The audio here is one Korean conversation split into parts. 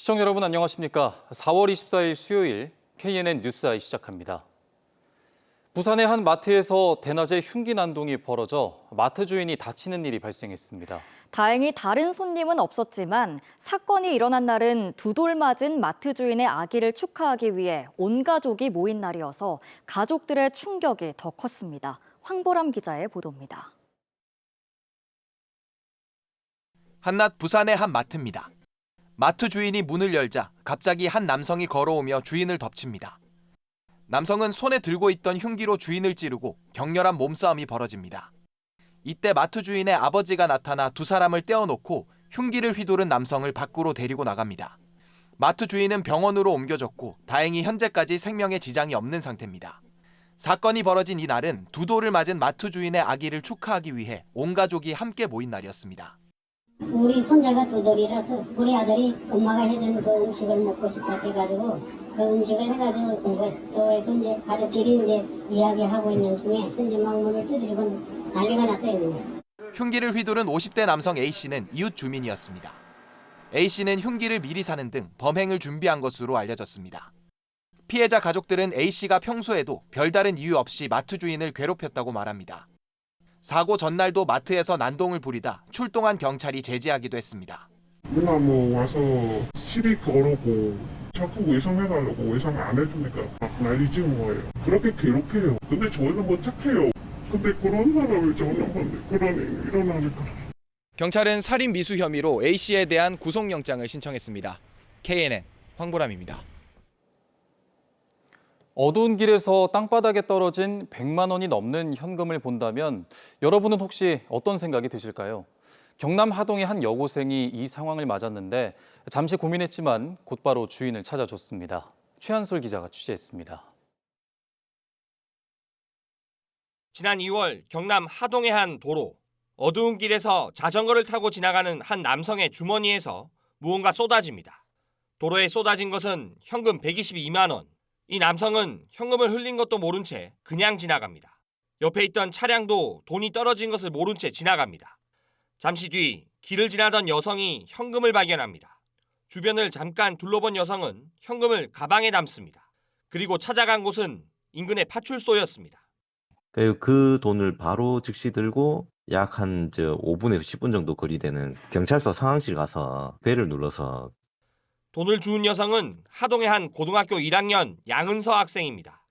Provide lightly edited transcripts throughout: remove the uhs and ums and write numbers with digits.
시청자 여러분 안녕하십니까? 4월 24일 수요일 KNN 뉴스 아이 시작합니다. 부산의 한 마트에서 대낮에 흉기 난동이 벌어져 마트 주인이 다치는 일이 발생했습니다. 다행히 다른 손님은 없었지만 사건이 일어난 날은 두 돌 맞은 마트 주인의 아기를 축하하기 위해 온 가족이 모인 날이어서 가족들의 충격이 더 컸습니다. 황보람 기자의 보도입니다. 한낮 부산의 한 마트입니다. 마트 주인이 문을 열자 갑자기 한 남성이 걸어오며 주인을 덮칩니다. 남성은 손에 들고 있던 흉기로 주인을 찌르고 격렬한 몸싸움이 벌어집니다. 이때 마트 주인의 아버지가 나타나 두 사람을 떼어놓고 흉기를 휘두른 남성을 밖으로 데리고 나갑니다. 마트 주인은 병원으로 옮겨졌고 다행히 현재까지 생명에 지장이 없는 상태입니다. 사건이 벌어진 이날은 두 돌을 맞은 마트 주인의 아기를 축하하기 위해 온 가족이 함께 모인 날이었습니다. 우리 손자가 두 돌이라서 우리 아들이 엄마가 해준 그 음식을 먹고 싶다 해가지고 그 음식을 해가지고 온 거 저에서 이제 가족끼리 이제 이야기하고 있는 중에 이제 막 문을 두드리고 난리가 났어요. 흉기를 휘두른 50대 남성 A씨는 이웃 주민이었습니다. A씨는 흉기를 미리 사는 등 범행을 준비한 것으로 알려졌습니다. 피해자 가족들은 A씨가 평소에도 별다른 이유 없이 마트 주인을 괴롭혔다고 말합니다. 사고 전날도 마트에서 난동을 부리다 출동한 경찰이 제지하기도 했습니다. 누나 와서 시비 걸어고 자꾸 외상해달라고 외상 안 해주니까 막 난리 지은 거예요. 그렇게 괴롭혀요. 근데 저희는 뭐 착해요. 근데 그런 사람을 저는 건데 그런 일이 일어나니까. 경찰은 살인 미수 혐의로 A씨에 대한 구속영장을 신청했습니다. KNN 황보람입니다. 어두운 길에서 땅바닥에 떨어진 100만 원이 넘는 현금을 본다면 여러분은 혹시 어떤 생각이 드실까요? 경남 하동의 한 여고생이 이 상황을 맞았는데 잠시 고민했지만 곧바로 주인을 찾아줬습니다. 최한솔 기자가 취재했습니다. 지난 2월 경남 하동의 한 도로. 어두운 길에서 자전거를 타고 지나가는 한 남성의 주머니에서 무언가 쏟아집니다. 도로에 쏟아진 것은 현금 122만 원. 이 남성은 현금을 흘린 것도 모른 채 그냥 지나갑니다. 옆에 있던 차량도 돈이 떨어진 것을 모른 채 지나갑니다. 잠시 뒤 길을 지나던 여성이 현금을 발견합니다. 주변을 잠깐 둘러본 여성은 현금을 가방에 담습니다. 그리고 찾아간 곳은 인근의 파출소였습니다. 그 돈을 바로 즉시 들고 약 한 5분에서 10분 정도 거리되는 경찰서 상황실 가서 벨을 눌러서 돈을 주운 여성은 하동의 한 고등학교 1학년 양은서 학생입니다.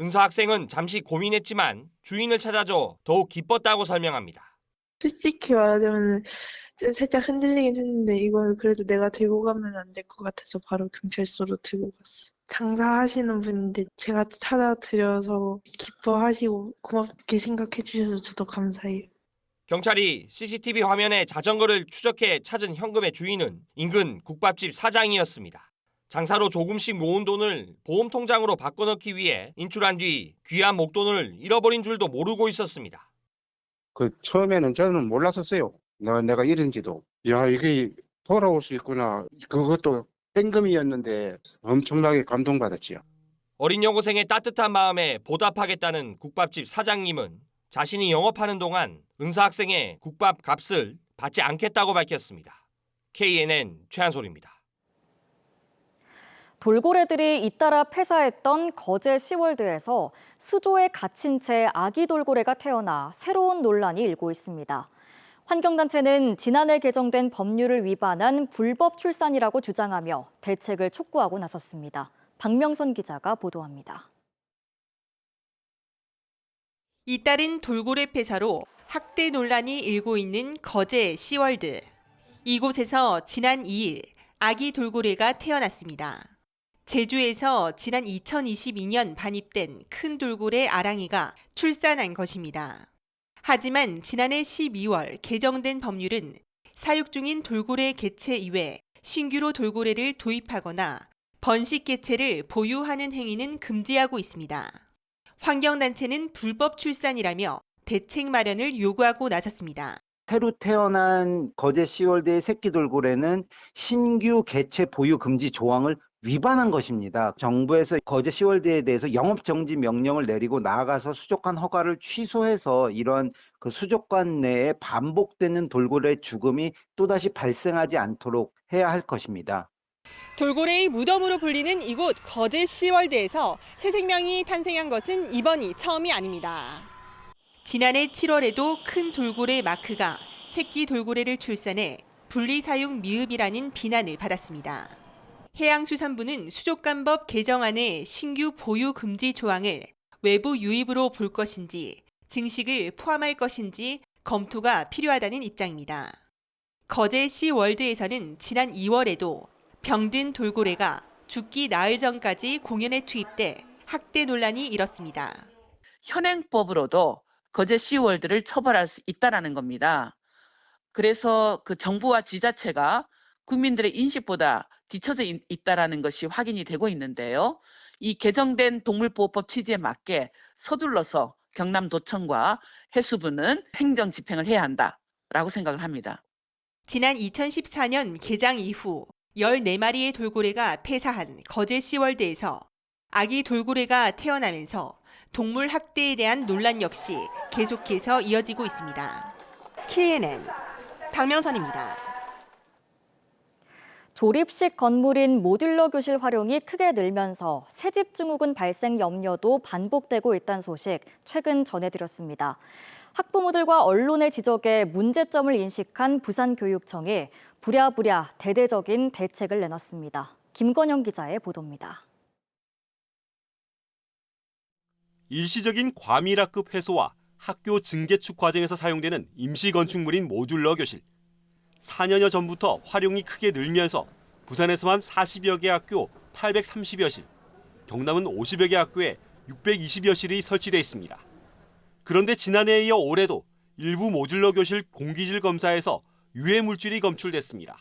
은서 학생은 잠시 고민했지만 주인을 찾아줘 더욱 기뻤다고 설명합니다. 솔직히 말하자면 살짝 흔들리긴 했는데 이걸 그래도 내가 들고 가면 안 될 것 같아서 바로 경찰서로 들고 갔어. 장사하시는 분인데 제가 찾아드려서 기뻐하시고 고맙게 생각해 주셔서 저도 감사해요. 경찰이 CCTV 화면에 자전거를 추적해 찾은 현금의 주인은 인근 국밥집 사장이었습니다. 장사로 조금씩 모은 돈을 보험 통장으로 바꿔넣기 위해 인출한 뒤 귀한 목돈을 잃어버린 줄도 모르고 있었습니다. 처음에는 저는 몰랐었어요. 내가 이런지도. 야, 이게 돌아올 수 있구나. 그것도 현금이었는데 엄청나게 감동받았지요. 어린 여고생의 따뜻한 마음에 보답하겠다는 국밥집 사장님은 자신이 영업하는 동안 은서 학생의 국밥 값을 받지 않겠다고 밝혔습니다. KNN 최한솔입니다. 돌고래들이 잇따라 폐사했던 거제 시월드에서 수조에 갇힌 채 아기 돌고래가 태어나 새로운 논란이 일고 있습니다. 환경단체는 지난해 개정된 법률을 위반한 불법 출산이라고 주장하며 대책을 촉구하고 나섰습니다. 박명선 기자가 보도합니다. 잇따른 돌고래 폐사로 학대 논란이 일고 있는 거제 시월드. 이곳에서 지난 2일 아기 돌고래가 태어났습니다. 제주에서 지난 2022년 반입된 큰 돌고래 아랑이가 출산한 것입니다. 하지만 지난해 12월 개정된 법률은 사육 중인 돌고래 개체 이외 신규로 돌고래를 도입하거나 번식 개체를 보유하는 행위는 금지하고 있습니다. 환경단체는 불법 출산이라며 대책 마련을 요구하고 나섰습니다. 새로 태어난 거제 시월드의 새끼 돌고래는 신규 개체 보유 금지 조항을 위반한 것입니다. 정부에서 거제 시월드에 대해서 영업정지 명령을 내리고 나아가서 수족관 허가를 취소해서 이런 그 수족관 내에 반복되는 돌고래 죽음이 또다시 발생하지 않도록 해야 할 것입니다. 돌고래의 무덤으로 불리는 이곳 거제 시월드에서 새 생명이 탄생한 것은 이번이 처음이 아닙니다. 지난해 7월에도 큰 돌고래 마크가 새끼 돌고래를 출산해 분리사육 미흡이라는 비난을 받았습니다. 해양수산부는 수족관법 개정안의 신규 보유 금지 조항을 외부 유입으로 볼 것인지 증식을 포함할 것인지 검토가 필요하다는 입장입니다. 거제 시월드에서는 지난 2월에도 병든 돌고래가 죽기 나흘 전까지 공연에 투입돼 학대 논란이 일었습니다. 현행법으로도 거제 시월드를 처벌할 수 있다라는 겁니다. 그래서 그 정부와 지자체가 국민들의 인식보다 뒤처져 있다라는 것이 확인이 되고 있는데요. 이 개정된 동물보호법 취지에 맞게 서둘러서 경남도청과 해수부는 행정 집행을 해야 한다라고 생각을 합니다. 지난 2014년 개장 이후 14마리의 돌고래가 폐사한 거제 시월드에서 아기 돌고래가 태어나면서 동물 학대에 대한 논란 역시 계속해서 이어지고 있습니다. KNN 박명선입니다. 조립식 건물인 모듈러 교실 활용이 크게 늘면서 새집 증후군 발생 염려도 반복되고 있다는 소식 최근 전해드렸습니다. 학부모들과 언론의 지적에 문제점을 인식한 부산교육청이 부랴부랴 대대적인 대책을 내놨습니다. 김건영 기자의 보도입니다. 일시적인 과밀학급 해소와 학교 증개축 과정에서 사용되는 임시 건축물인 모듈러 교실. 4년여 전부터 활용이 크게 늘면서 부산에서만 40여 개 학교 830여 실, 경남은 50여 개 학교에 620여 실이 설치돼 있습니다. 그런데 지난해에 이어 올해도 일부 모듈러 교실 공기질 검사에서 유해 물질이 검출됐습니다.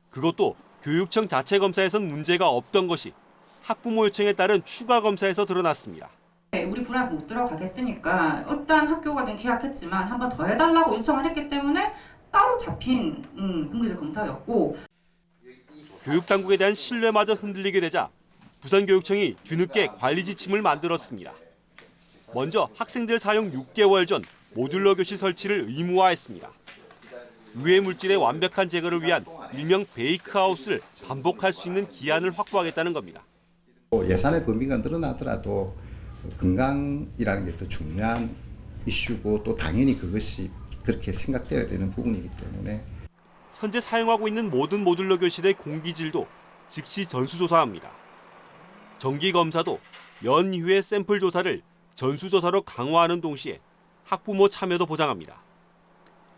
그것도 교육청 자체 검사에선 문제가 없던 것이 학부모 요청에 따른 추가 검사에서 드러났습니다. 우리 불안해서 못 들어가겠으니까 일단 학교가 계약했지만 한 번 더 해달라고 요청을 했기 때문에 따로 잡힌 공기질 검사였고, 교육당국에 대한 신뢰마저 흔들리게 되자 부산교육청이 뒤늦게 관리 지침을 만들었습니다. 먼저 학생들 사용 6개월 전 모듈러 교실 설치를 의무화했습니다. 유해 물질의 완벽한 제거를 위한 일명 베이크아웃을 반복할 수 있는 기한을 확보하겠다는 겁니다. 예산의 범위가 늘어나더라도 건강이라는 게 더 중요한 이슈고 또 당연히 그것이 그렇게 생각되어야 되는 부분이기 때문에 현재 사용하고 있는 모든 모듈러 교실의 공기질도 즉시 전수조사합니다. 정기검사도 연이후의 샘플 조사를 전수조사로 강화하는 동시에 학부모 참여도 보장합니다.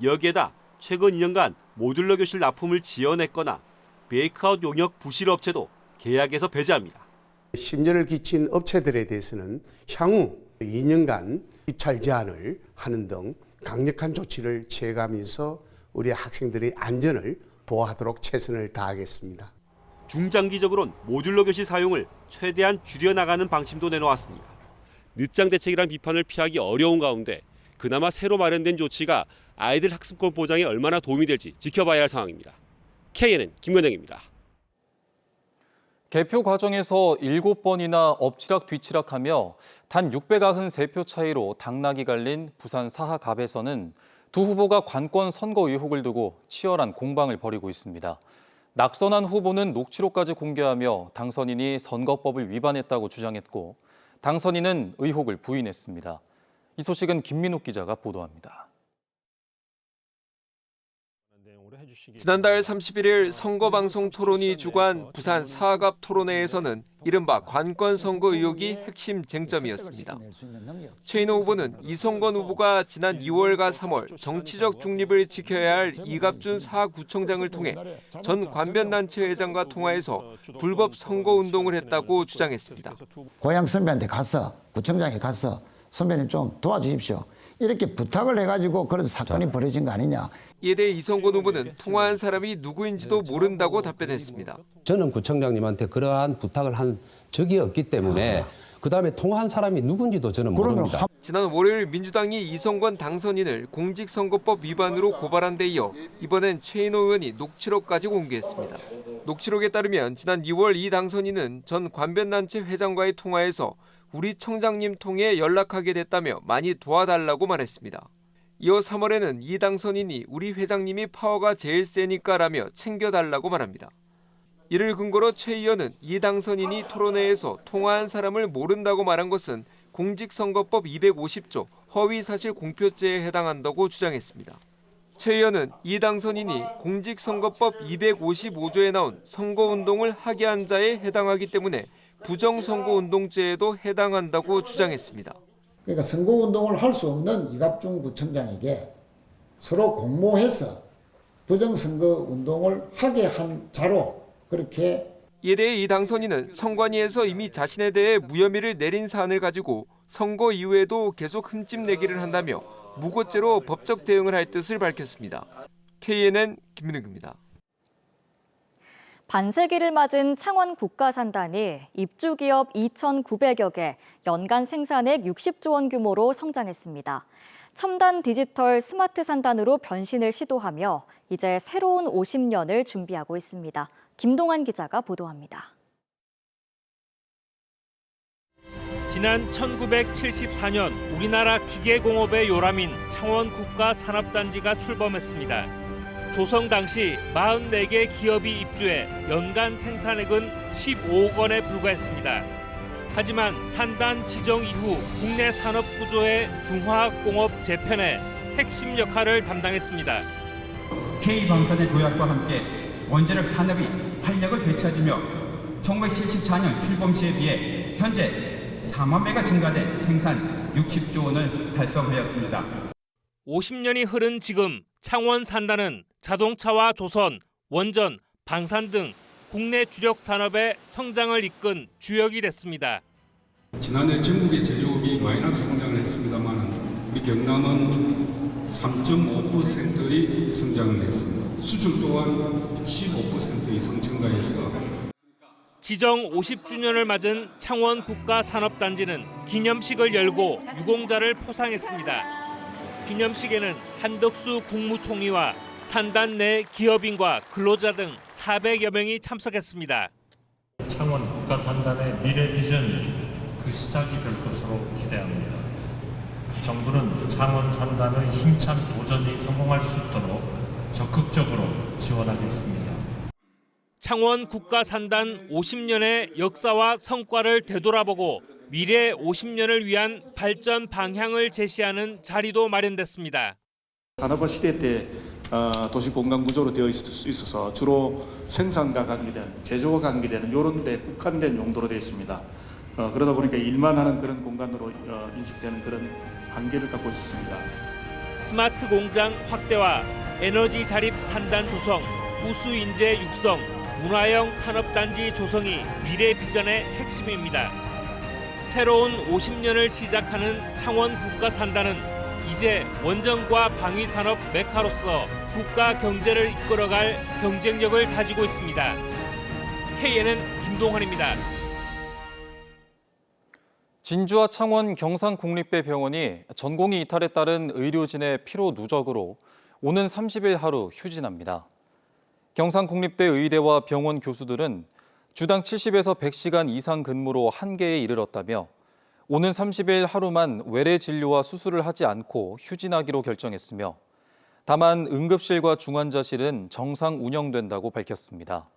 여기에다 최근 2년간 모듈러 교실 납품을 지연했거나 베이크아웃 용역 부실 업체도 계약에서 배제합니다. 심려를 끼친 업체들에 대해서는 향후 2년간 입찰 제한을 하는 등 강력한 조치를 취해가면서 우리 학생들의 안전을 보호하도록 최선을 다하겠습니다. 중장기적으로는 모듈러 교실 사용을 최대한 줄여나가는 방침도 내놓았습니다. 늦장 대책이란 비판을 피하기 어려운 가운데 그나마 새로 마련된 조치가 아이들 학습권 보장에 얼마나 도움이 될지 지켜봐야 할 상황입니다. KNN 김건영입니다. 개표 과정에서 7번이나 엎치락 뒤치락하며 단 693표 차이로 당락이 갈린 부산 사하갑에서는 두 후보가 관권 선거 의혹을 두고 치열한 공방을 벌이고 있습니다. 낙선한 후보는 녹취록까지 공개하며 당선인이 선거법을 위반했다고 주장했고 당선인은 의혹을 부인했습니다. 이 소식은 김민욱 기자가 보도합니다. 지난달 31일 선거방송 토론이 주관 부산 사하갑 토론회에서는 이른바 관권 선거 의혹이 핵심 쟁점이었습니다. 최인호 후보는 이성건 후보가 지난 2월과 3월 정치적 중립을 지켜야 할 이갑준 사구청장을 통해 전 관변단체 회장과 통화해서 불법 선거운동을 했다고 주장했습니다. 고향 선배한테 가서 구청장에 가서 선배님 좀 도와주십시오. 이렇게 부탁을 해가지고 그래서 사건이 벌어진 거 아니냐. 이에 대해 이성건 후보는 통화한 사람이 누구인지도 모른다고 답변했습니다. 저는 구청장님한테 그러한 부탁을 한 적이 없기 때문에 그다음에 통화한 사람이 누군지도 저는 모릅니다. 지난 월요일 민주당이 이성건 당선인을 공직선거법 위반으로 고발한 데 이어 이번엔 최인호 의원이 녹취록까지 공개했습니다. 녹취록에 따르면 지난 2월 이 당선인은 전 관변단체 회장과의 통화에서 우리 청장님 통해 연락하게 됐다며 많이 도와달라고 말했습니다. 이어 3월에는 이 당선인이 우리 회장님이 파워가 제일 세니까라며 챙겨달라고 말합니다. 이를 근거로 최 의원은 이 당선인이 토론회에서 통화한 사람을 모른다고 말한 것은 공직선거법 250조 허위사실 공표죄에 해당한다고 주장했습니다. 최 의원은 이 당선인이 공직선거법 255조에 나온 선거운동을 하게 한 자에 해당하기 때문에 부정선거운동죄에도 해당한다고 주장했습니다. 그러니까 선거운동을 할 수 없는 이갑중 구청장에게 서로 공모해서 부정선거운동을 하게 한 자로 그렇게. 이에 대해 이 당선인은 선관위에서 이미 자신에 대해 무혐의를 내린 사안을 가지고 선거 이후에도 계속 흠집내기를 한다며 무고죄로 법적 대응을 할 뜻을 밝혔습니다. KNN 김민욱입니다. 반세기를 맞은 창원 국가산단이 입주기업 2,900여 개, 연간 생산액 60조 원 규모로 성장했습니다. 첨단 디지털 스마트 산단으로 변신을 시도하며 이제 새로운 50년을 준비하고 있습니다. 김동환 기자가 보도합니다. 지난 1974년 우리나라 기계공업의 요람인 창원 국가산업단지가 출범했습니다. 조성 당시 44개 기업이 입주해 연간 생산액은 15억 원에 불과했습니다. 하지만 산단 지정 이후 국내 산업 구조의 중화학공업 재편에 핵심 역할을 담당했습니다. K방산의 도약과 함께 원자력 산업이 활력을 되찾으며 1974년 출범 시에 비해 현재 4만 배가 증가돼 생산 60조 원을 달성하였습니다. 50년이 흐른 지금 창원 산단은 자동차와 조선, 원전, 방산 등 국내 주력 산업의 성장을 이끈 주역이 됐습니다. 지난해 전국의 제조업이 마이너스 성장을 했습니다만 우리 경남은 3.5%의 성장을 했습니다. 수출 또한 15% 이상 증가해서 지정 50주년을 맞은 창원 국가산업단지는 기념식을 열고 유공자를 포상했습니다. 기념식에는 한덕수 국무총리와 산단 내 기업인과 근로자 등 400여 명이 참석했습니다. 창원 국가산단의 미래 비전이 그 시작이 될 것으로 기대합니다. 정부는 창원 산단의 힘찬 도전이 성공할 수 있도록 적극적으로 지원하겠습니다. 창원 국가산단 50년의 역사와 성과를 되돌아보고 미래 50년을 위한 발전 방향을 제시하는 자리도 마련됐습니다. 산업화 시대 때 도시 공간 구조로 되어 있어서 주로 생산과 관계된, 제조와 관계되는 이런 데 국한된 용도로 되어 있습니다. 그러다 보니까 일만 하는 그런 공간으로 인식되는 그런 한계를 갖고 있습니다. 스마트 공장 확대와 에너지 자립 산단 조성, 우수 인재 육성, 문화형 산업단지 조성이 미래 비전의 핵심입니다. 새로운 50년을 시작하는 창원 국가산단은 이제 원전과 방위산업 메카로서 국가 경제를 이끌어갈 경쟁력을 다지고 있습니다. KNN 김동환입니다. 진주와 창원 경상국립대병원이 전공의 이탈에 따른 의료진의 피로 누적으로 오는 30일 하루 휴진합니다. 경상국립대 의대와 병원 교수들은 주당 70에서 100시간 이상 근무로 한계에 이르렀다며 오는 30일 하루만 외래 진료와 수술을 하지 않고 휴진하기로 결정했으며 다만 응급실과 중환자실은 정상 운영된다고 밝혔습니다.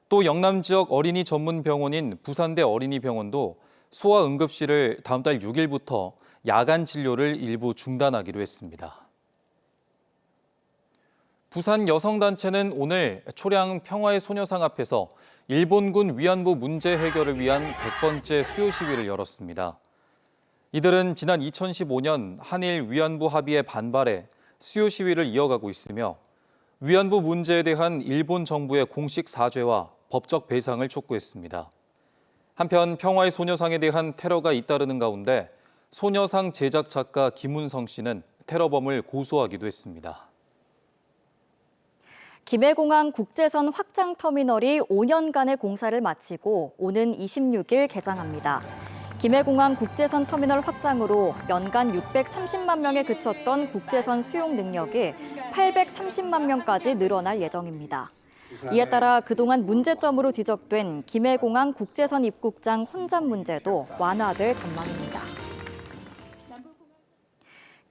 또 영남 지역 어린이 전문 병원인 부산대 어린이병원도 소아응급실을 다음 달 6일부터 야간 진료를 일부 중단하기로 했습니다. 부산 여성단체는 오늘 초량 평화의 소녀상 앞에서 일본군 위안부 문제 해결을 위한 100번째 수요 시위를 열었습니다. 이들은 지난 2015년 한일 위안부 합의에 반발해 수요 시위를 이어가고 있으며 위안부 문제에 대한 일본 정부의 공식 사죄와 법적 배상을 촉구했습니다. 한편 평화의 소녀상에 대한 테러가 잇따르는 가운데 소녀상 제작 작가 김운성 씨는 테러범을 고소하기도 했습니다. 김해공항 국제선 확장터미널이 5년간의 공사를 마치고 오는 26일 개장합니다. 김해공항 국제선 터미널 확장으로 연간 630만 명에 그쳤던 국제선 수용 능력이 830만 명까지 늘어날 예정입니다. 이에 따라 그동안 문제점으로 지적된 김해공항 국제선 입국장 혼잡 문제도 완화될 전망입니다.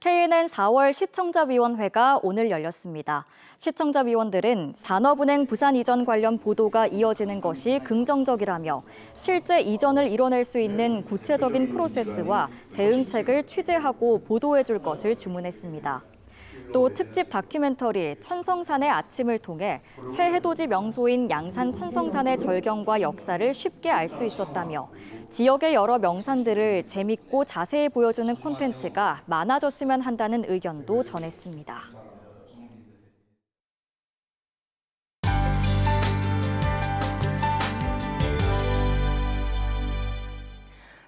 KNN 4월 시청자위원회가 오늘 열렸습니다. 시청자위원들은 산업은행 부산 이전 관련 보도가 이어지는 것이 긍정적이라며 실제 이전을 이뤄낼 수 있는 구체적인 프로세스와 대응책을 취재하고 보도해 줄 것을 주문했습니다. 또 특집 다큐멘터리 천성산의 아침을 통해 새 해돋이 명소인 양산 천성산의 절경과 역사를 쉽게 알 수 있었다며 지역의 여러 명산들을 재밌고 자세히 보여주는 콘텐츠가 많아졌으면 한다는 의견도 전했습니다.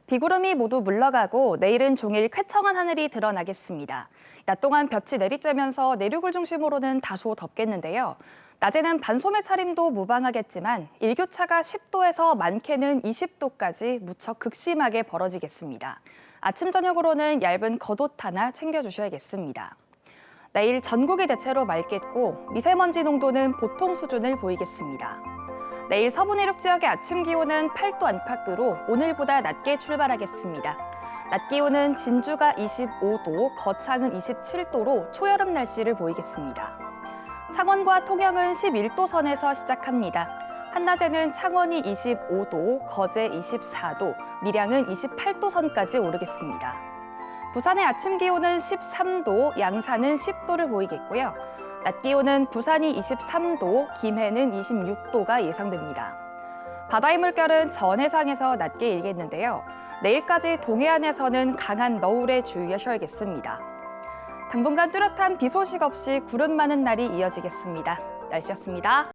비구름이 모두 물러가고 내일은 종일 쾌청한 하늘이 드러나겠습니다. 낮 동안 볕이 내리쬐면서 내륙을 중심으로는 다소 덥겠는데요. 낮에는 반소매 차림도 무방하겠지만 일교차가 10도에서 많게는 20도까지 무척 극심하게 벌어지겠습니다. 아침 저녁으로는 얇은 겉옷 하나 챙겨주셔야겠습니다. 내일 전국이 대체로 맑겠고 미세먼지 농도는 보통 수준을 보이겠습니다. 내일 서부 내륙 지역의 아침 기온은 8도 안팎으로 오늘보다 낮게 출발하겠습니다. 낮 기온은 진주가 25도, 거창은 27도로 초여름 날씨를 보이겠습니다. 창원과 통영은 11도 선에서 시작합니다. 한낮에는 창원이 25도, 거제 24도, 밀양은 28도 선까지 오르겠습니다. 부산의 아침 기온은 13도, 양산은 10도를 보이겠고요. 낮 기온은 부산이 23도, 김해는 26도가 예상됩니다. 바다의 물결은 전 해상에서 낮게 일겠는데요. 내일까지 동해안에서는 강한 너울에 주의하셔야겠습니다. 당분간 뚜렷한 비 소식 없이 구름 많은 날이 이어지겠습니다. 날씨였습니다.